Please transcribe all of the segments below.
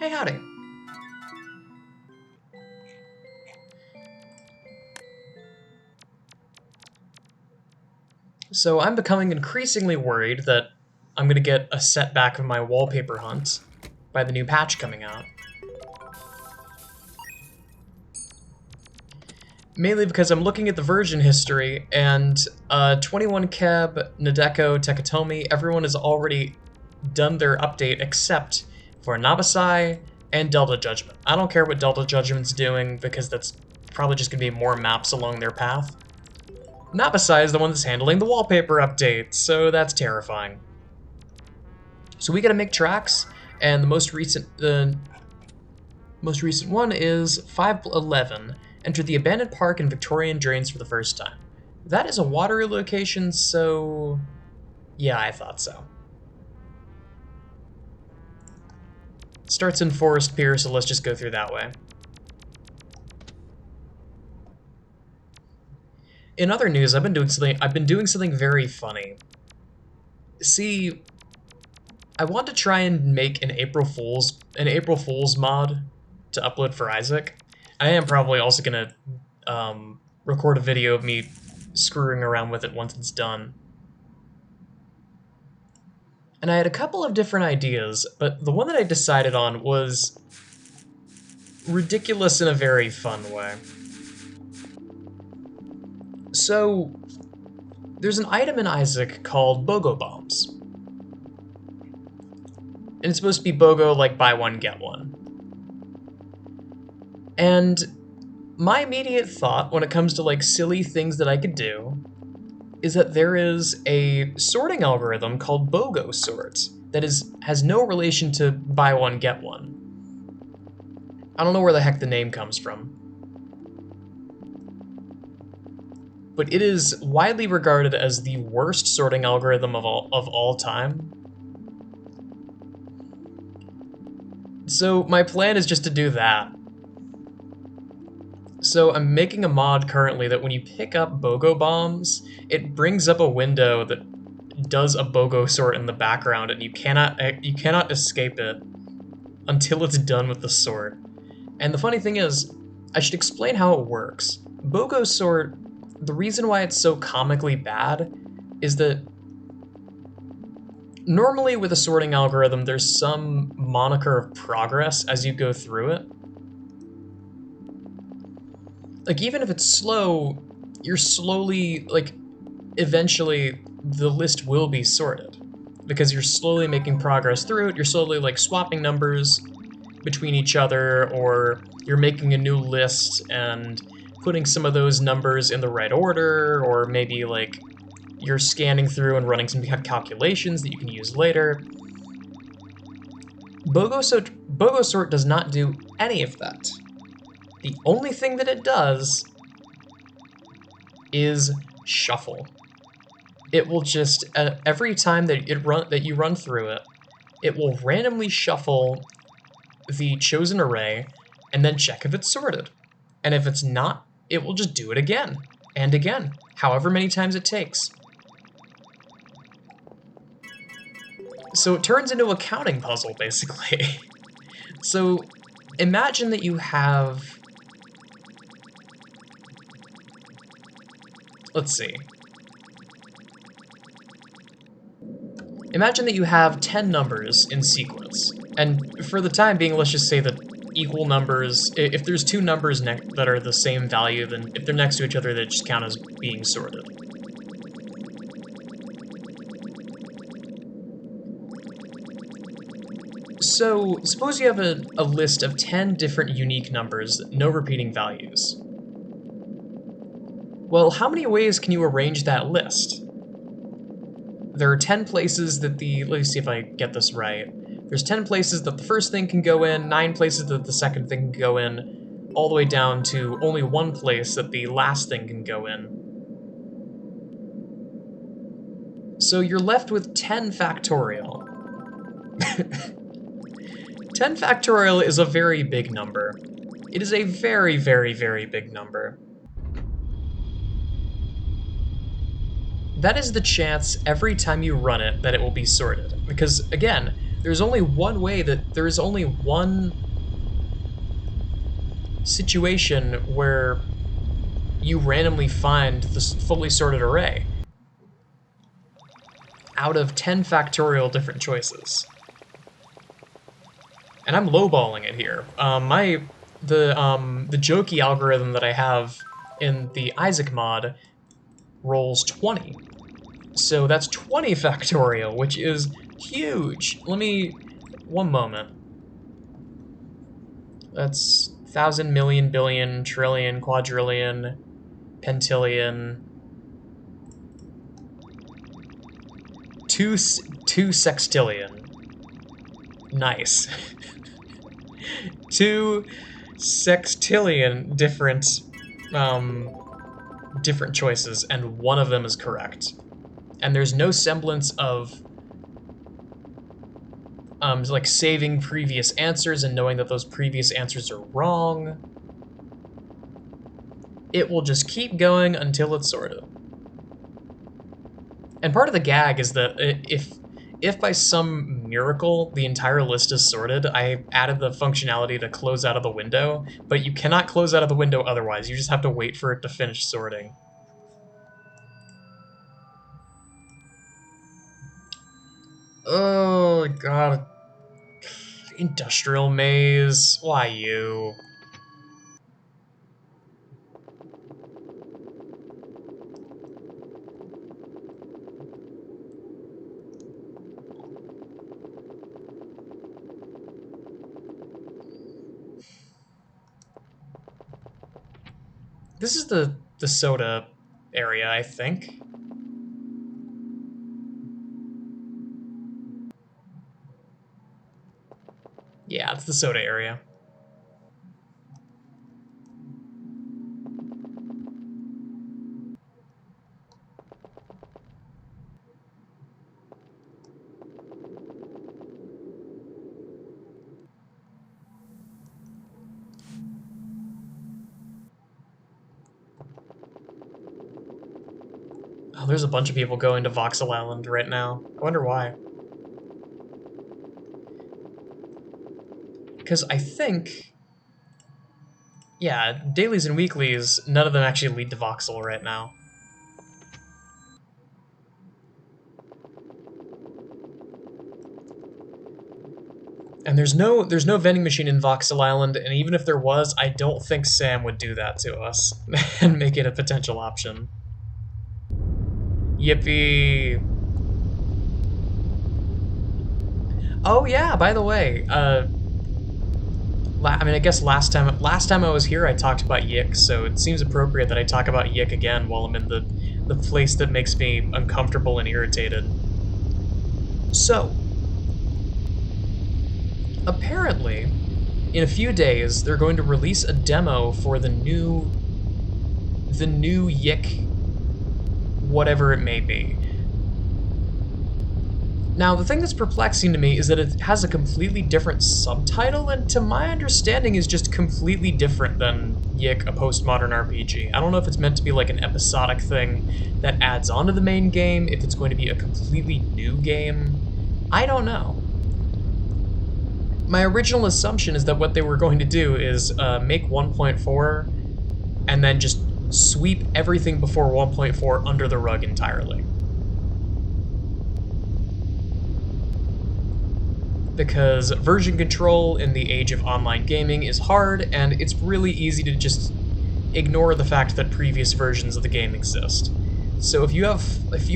Hey, howdy. So I'm becoming increasingly worried that I'm going to get a setback of my wallpaper hunt by the new patch coming out. Mainly because I'm looking at the version history, and 21 Keb, Nadeko, Takatomi, everyone has already done their update except for Nabasai and Delta Judgment. I don't care what Delta Judgment's doing, because that's probably just going to be more maps along their path. Nabasai is the one that's handling the wallpaper update, so that's terrifying. So we gotta make tracks, and the most recent one is 511. Enter the abandoned park in Victorian Drains for the first time. That is a watery location, so yeah, I thought so. Starts in Forest Pier, so let's just go through that way. In other news, I've been doing something very funny. See, I want to try and make an April Fool's mod to upload for Isaac. I am probably also gonna record a video of me screwing around with it once it's done. And I had a couple of different ideas, but the one that I decided on was ridiculous in a very fun way. So, there's an item in Isaac called BOGO Bombs. And it's supposed to be BOGO like buy one, get one. And my immediate thought when it comes to like silly things that I could do is that there is a sorting algorithm called BOGO sort that has no relation to buy one, get one. I don't know where the heck the name comes from. But it is widely regarded as the worst sorting algorithm of all time. So my plan is just to do that. So I'm making a mod currently that when you pick up BOGO bombs, it brings up a window that does a BOGO sort in the background, and you cannot escape it until it's done with the sort. And the funny thing is, I should explain how it works. BOGO sort, the reason why it's so comically bad is that normally with a sorting algorithm, there's some moniker of progress as you go through it. Like, even if it's slow, you're slowly, like, eventually the list will be sorted. Because you're slowly making progress through it, you're slowly, like, swapping numbers between each other, or you're making a new list and putting some of those numbers in the right order, or maybe, like, you're scanning through and running some calculations that you can use later. BOGO sort does not do any of that. The only thing that it does is shuffle. It will just, every time that you run through it, it will randomly shuffle the chosen array and then check if it's sorted. And if it's not, it will just do it again and again, however many times it takes. So it turns into a counting puzzle, basically. So imagine that you have... Let's see. Imagine that you have 10 numbers in sequence. And for the time being, let's just say that equal numbers, if there's two numbers that are the same value, then if they're next to each other, they just count as being sorted. So, suppose you have a list of 10 different unique numbers, no repeating values. Well, how many ways can you arrange that list? There are 10 places that let me see if I get this right. There's 10 places that the first thing can go in, 9 places that the second thing can go in, all the way down to only 1 place that the last thing can go in. So you're left with 10 factorial. 10 factorial is a very big number. It is a very, very, very big number. That is the chance every time you run it that it will be sorted. Because, again, There's only one way that there's only one situation where you randomly find this fully sorted array out of 10 factorial different choices. And I'm lowballing it here. The jokey algorithm that I have in the Isaac mod rolls 20. So that's 20 factorial, which is huge. One moment. That's 1,000, million, billion, trillion, quadrillion, pentillion. Two sextillion. Nice. 2 sextillion different choices, and one of them is correct. And there's no semblance of like saving previous answers and knowing that those previous answers are wrong. It will just keep going until it's sorted. And part of the gag is that if by some miracle the entire list is sorted, I added the functionality to close out of the window, but you cannot close out of the window otherwise. You just have to wait for it to finish sorting. Oh, God. Industrial maze. Why you? This is the soda area, I think. Yeah, it's the soda area. Oh, there's a bunch of people going to Voxel Island right now. I wonder why. Because I think... Yeah, dailies and weeklies, none of them actually lead to Voxel right now. And there's no vending machine in Voxel Island, and even if there was, I don't think Sam would do that to us and make it a potential option. Yippee! Oh yeah, by the way, I mean, I guess last time I was here, I talked about Yick, so it seems appropriate that I talk about Yick again while I'm in the place that makes me uncomfortable and irritated. So, apparently, in a few days, they're going to release a demo for the new Yick, whatever it may be. Now, the thing that's perplexing to me is that it has a completely different subtitle, and to my understanding is just completely different than Yick, a postmodern RPG. I don't know if it's meant to be like an episodic thing that adds on to the main game, if it's going to be a completely new game. I don't know. My original assumption is that what they were going to do is make 1.4 and then just sweep everything before 1.4 under the rug entirely. Because version control in the age of online gaming is hard, and it's really easy to just ignore the fact that previous versions of the game exist. So if you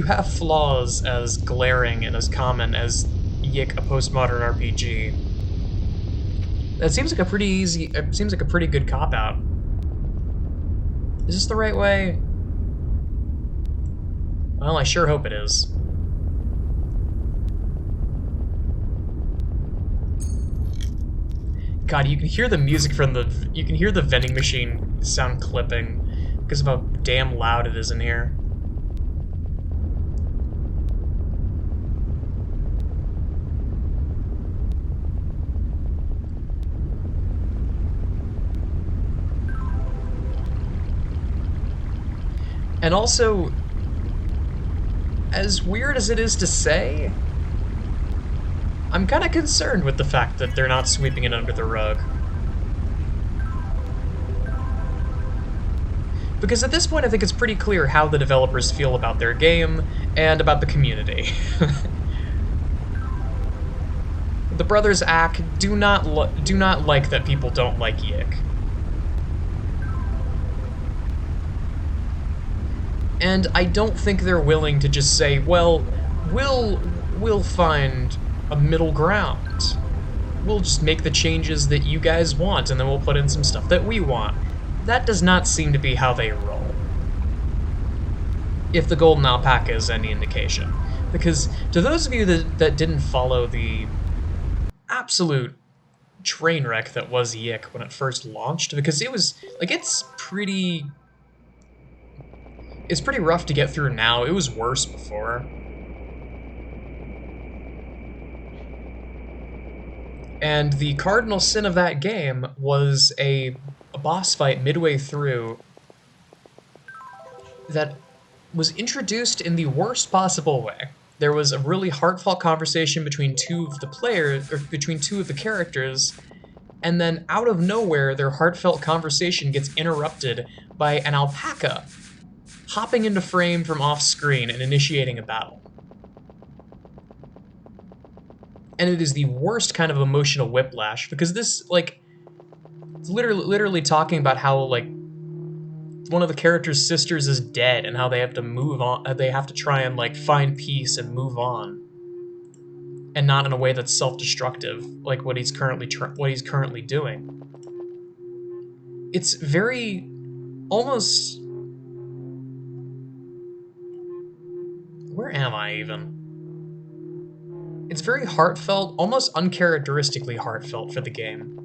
have flaws as glaring and as common as Yick, a postmodern RPG, that seems like a pretty good cop-out. Is this the right way? Well, I sure hope it is. God, you can hear the music from you can hear the vending machine sound clipping because of how damn loud it is in here. And also, as weird as it is to say, I'm kind of concerned with the fact that they're not sweeping it under the rug. Because at this point, I think it's pretty clear how the developers feel about their game and about the community. The brothers Ack do not like that people don't like Yik. And I don't think they're willing to just say, well, we'll find a middle ground. We'll just make the changes that you guys want, and then we'll put in some stuff that we want. That does not seem to be how they roll. If the Golden Alpaca is any indication. Because to those of you that didn't follow the absolute train wreck that was Yik when it first launched, because it was, like, it's pretty rough to get through now. It was worse before. And the cardinal sin of that game was a boss fight midway through that was introduced in the worst possible way. There was a really heartfelt conversation between two of the players, or between two of the characters, and then out of nowhere, their heartfelt conversation gets interrupted by an alpaca hopping into frame from off-screen and initiating a battle. And it is the worst kind of emotional whiplash, because this, like, it's literally talking about how, like, one of the character's sisters is dead and how they have to move on, they have to try and, like, find peace and move on. And not in a way that's self-destructive, like what he's currently doing. It's very, almost... Where am I, even? It's very heartfelt, almost uncharacteristically heartfelt for the game.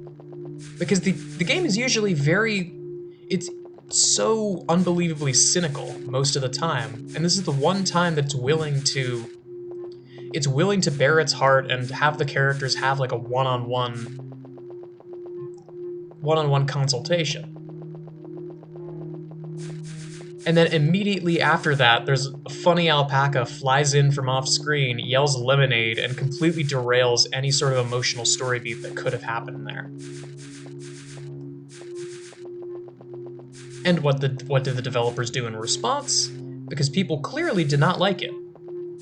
Because the game is usually very... It's so unbelievably cynical most of the time, and this is the one time that it's willing to bare its heart and have the characters have, like, a one-on-one consultation. And then immediately after that, there's a funny alpaca flies in from off-screen, yells lemonade, and completely derails any sort of emotional story beat that could have happened there. And what did the developers do in response? Because people clearly did not like it.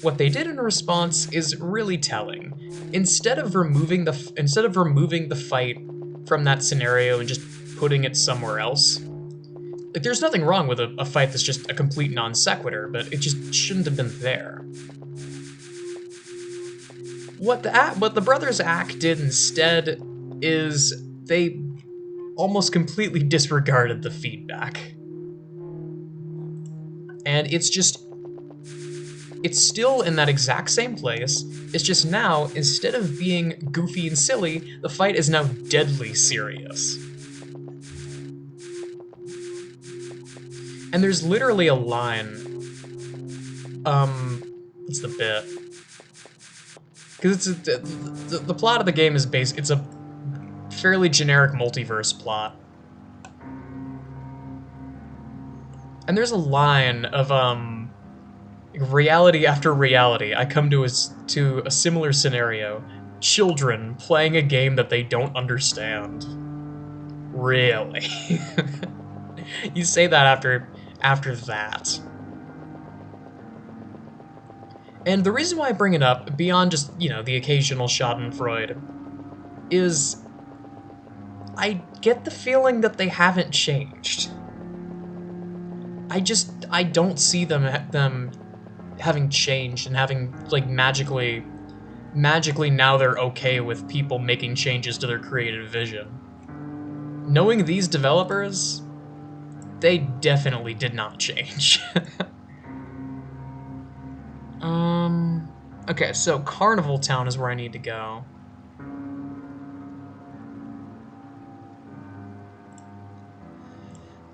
What they did in response is really telling. Instead of removing the fight from that scenario and just putting it somewhere else, like, there's nothing wrong with a fight that's just a complete non sequitur, but it just shouldn't have been there. What the Brothers Ack did instead is they almost completely disregarded the feedback. And it's still in that exact same place. It's just now, instead of being goofy and silly, the fight is now deadly serious. And there's literally a line. What's the bit? Because the plot of the game is it's a fairly generic multiverse plot. And there's a line of, reality after reality, I come to a similar scenario. Children playing a game that they don't understand. Really? You say that after that. And the reason why I bring it up, beyond just, you know, the occasional schadenfreude, is I get the feeling that they haven't changed. I don't see them having changed and having, like, magically now they're okay with people making changes to their creative vision. Knowing these developers, they definitely did not change. Okay, so Carnival Town is where I need to go.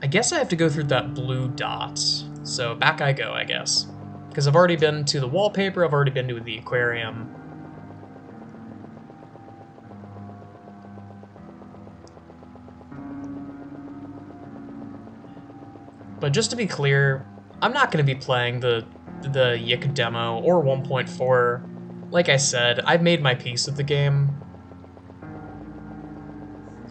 I guess I have to go through that blue dot. So back I go, I guess. Because I've already been to the wallpaper, I've already been to the aquarium. But just to be clear, I'm not going to be playing the Yik demo or 1.4 Like I said, I've made my peace with the game.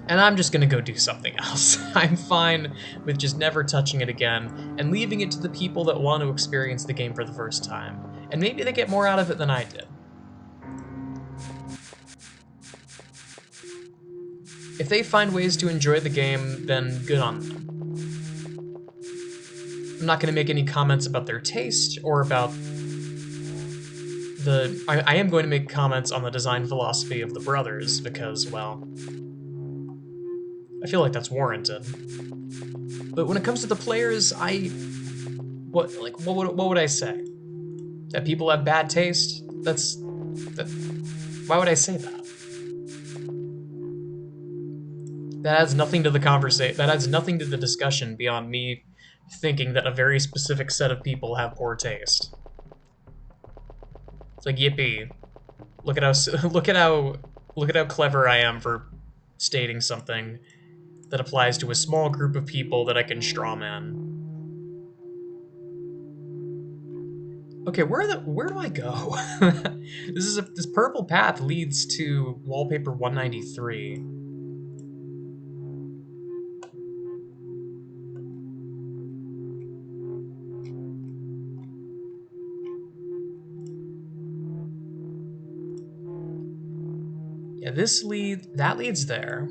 And I'm just gonna go do something else. I'm fine with just never touching it again and leaving it to the people that want to experience the game for the first time. And maybe they get more out of it than I did. If they find ways to enjoy the game, then good on them. I'm not gonna make any comments about their taste or about the... I am going to make comments on the design philosophy of the brothers because, well, I feel like that's warranted. But when it comes to the players, what would I say? That people have bad taste? Why would I say that? That adds nothing to the conversation. That adds nothing to the discussion beyond me thinking that a very specific set of people have poor taste. It's like, yippee! Look at how look at how clever I am for stating something that applies to a small group of people that I can strawman. Okay, where do I go? This purple path leads to wallpaper 193. Yeah, that leads there.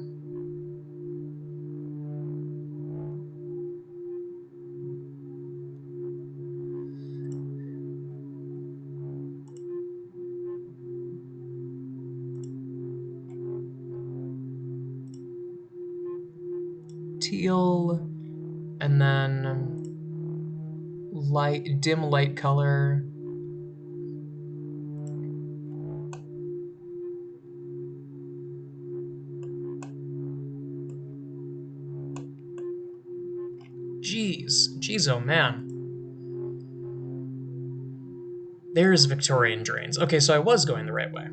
Teal, and then dim light color. Jeez, oh man. There's Victorian drains. Okay, so I was going the right way.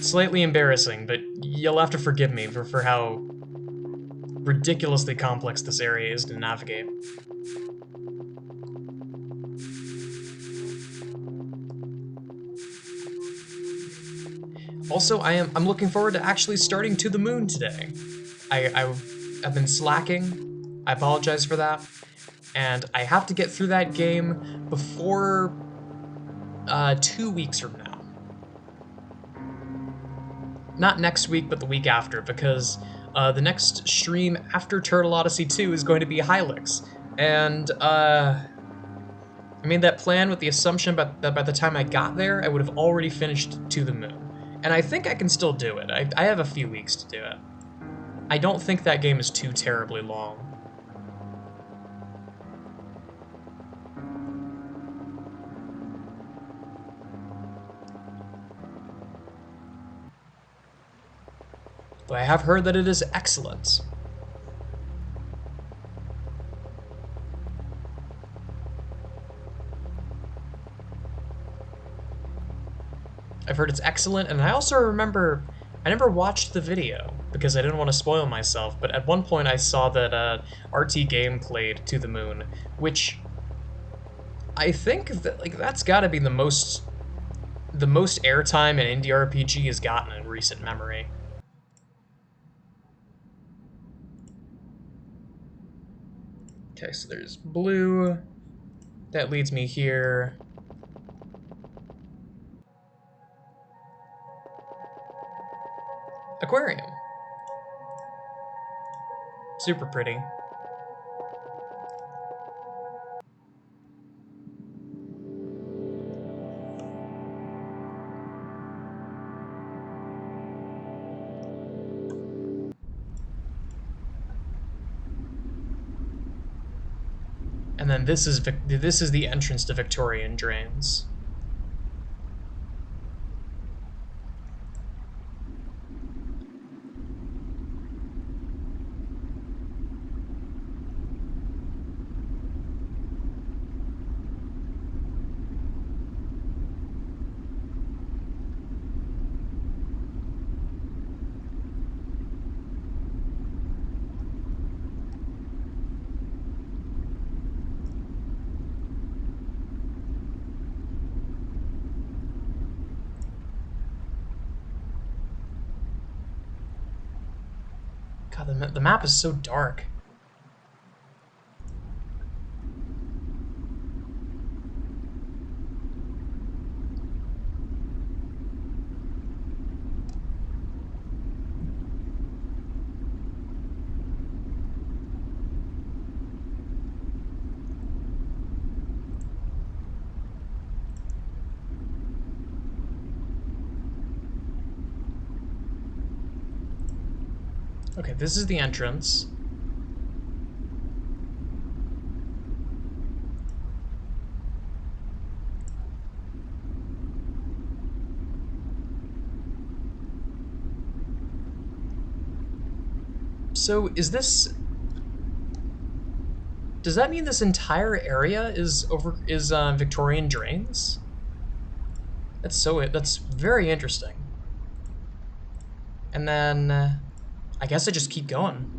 Slightly embarrassing, but you'll have to forgive me for how ridiculously complex this area is to navigate. Also, I'm looking forward to actually starting To the Moon today. I've been slacking. I apologize for that. And I have to get through that game before 2 weeks from now. Not next week, but the week after, because the next stream after Turtle Odyssey 2 is going to be Hylix. And I made that plan with the assumption that by the time I got there, I would have already finished To the Moon. And I think I can still do it. I have a few weeks to do it. I don't think that game is too terribly long. Though I have heard that it is excellent. I've heard it's excellent, and I also remember I never watched the video because I didn't want to spoil myself, but at one point I saw that RT Game played To the Moon, which I think that that's got to be the most airtime an indie RPG has gotten in recent memory. Okay, so there's blue. That leads me here. Aquarium. Super pretty. And then this is the entrance to Victorian Drains. God, the map is so dark. Okay, this is the entrance. So is this... Does that mean this entire area is Victorian drains? That's very interesting. And then I guess I just keep going.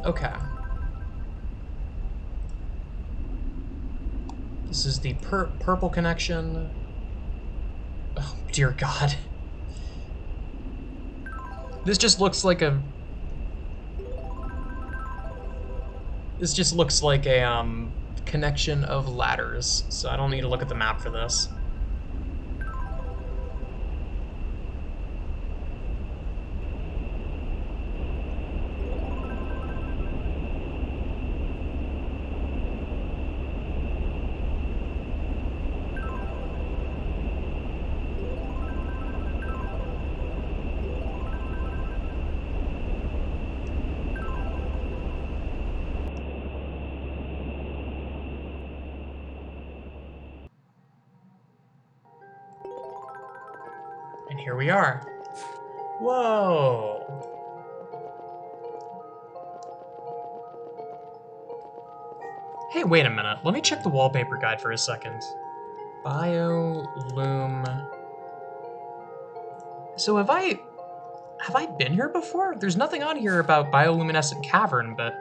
Okay. This is the purple connection. Oh, dear God. This just looks like a... This just looks like a, connection of ladders, so I don't need to look at the map for this. And here we are. Whoa! Hey, wait a minute. Let me check the wallpaper guide for a second. Biolume. So have I been here before? There's nothing on here about bioluminescent cavern, but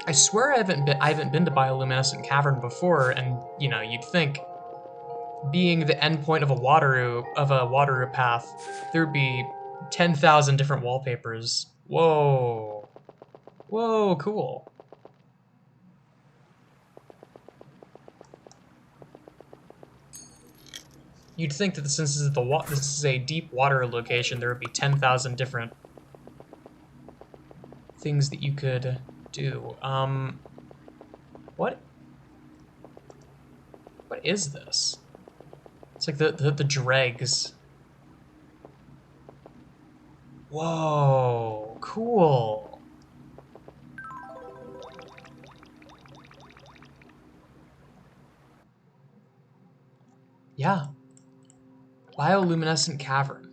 I swear I haven't been to bioluminescent cavern before, and you know, you'd think being the endpoint of a water path, there'd be 10,000 different wallpapers. Whoa. Whoa, cool. You'd think that since this is a deep water location, there would be 10,000 different things that you could do. What is this? It's like the dregs. Whoa, cool. Yeah. Bioluminescent cavern.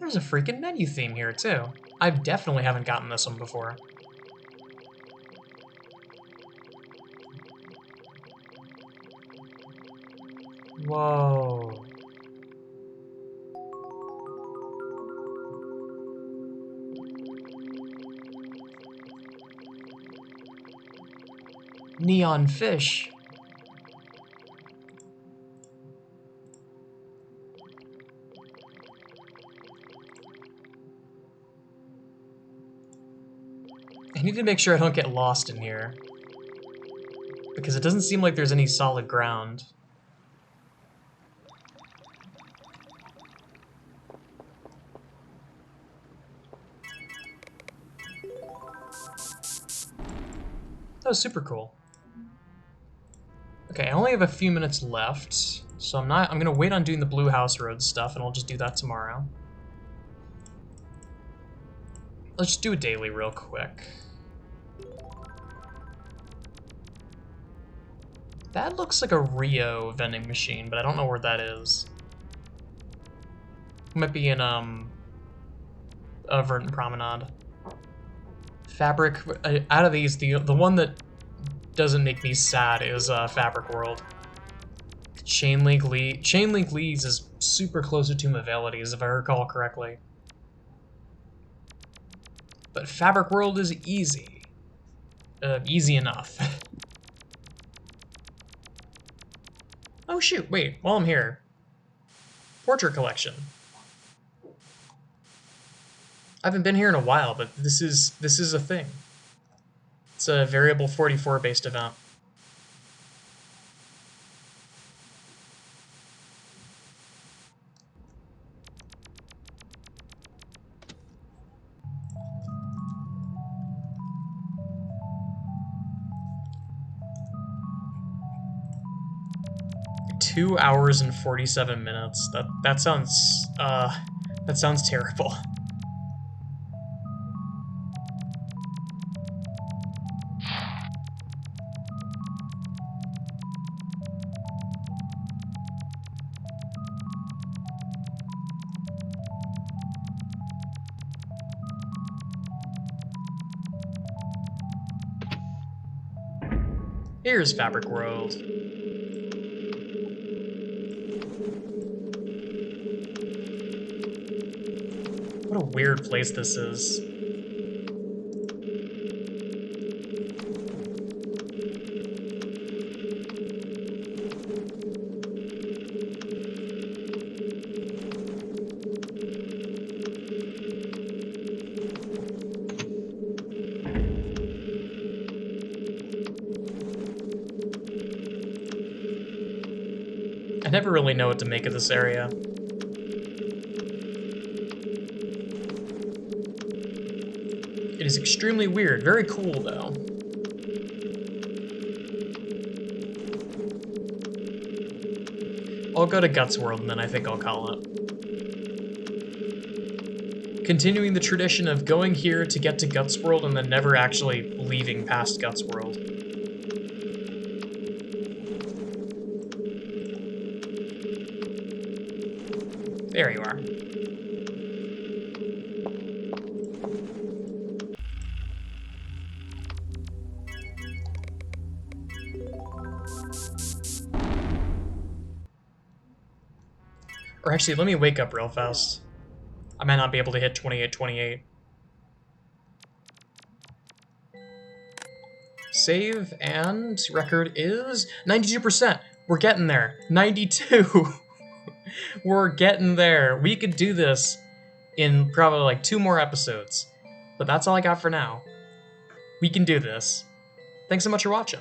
There's a freaking menu theme here, too. I definitely haven't gotten this one before. Whoa. Neon fish. I need to make sure I don't get lost in here, because it doesn't seem like there's any solid ground. That was super cool. Okay, I only have a few minutes left, so I'm gonna wait on doing the Blue House Road stuff, and I'll just do that tomorrow. Let's just do a daily real quick. That looks like a Rio vending machine, but I don't know where that is. It might be in, Verdant Promenade. Fabric, out of these, the one that doesn't make me sad is, Fabric World. Chain Link Leads is super close to Tomb of Valides, if I recall correctly. But Fabric World is easy. Easy enough. Oh shoot, wait, while I'm here. Portrait collection. I haven't been here in a while, but this is a thing. It's a variable 44 based event. Two hours and 47 minutes. That sounds terrible. Here's Fabric World. What a weird place this is. I never really know what to make of this area. It is extremely weird. Very cool, though. I'll go to Guts World, and then I think I'll call it. Continuing the tradition of going here to get to Guts World and then never actually leaving past Guts World. There you are. Or actually, let me wake up real fast. I might not be able to hit 2828. Save, and record is 92%. We're getting there. 92. We're getting there. We could do this in probably like 2 more episodes. But that's all I got for now. We can do this. Thanks so much for watching.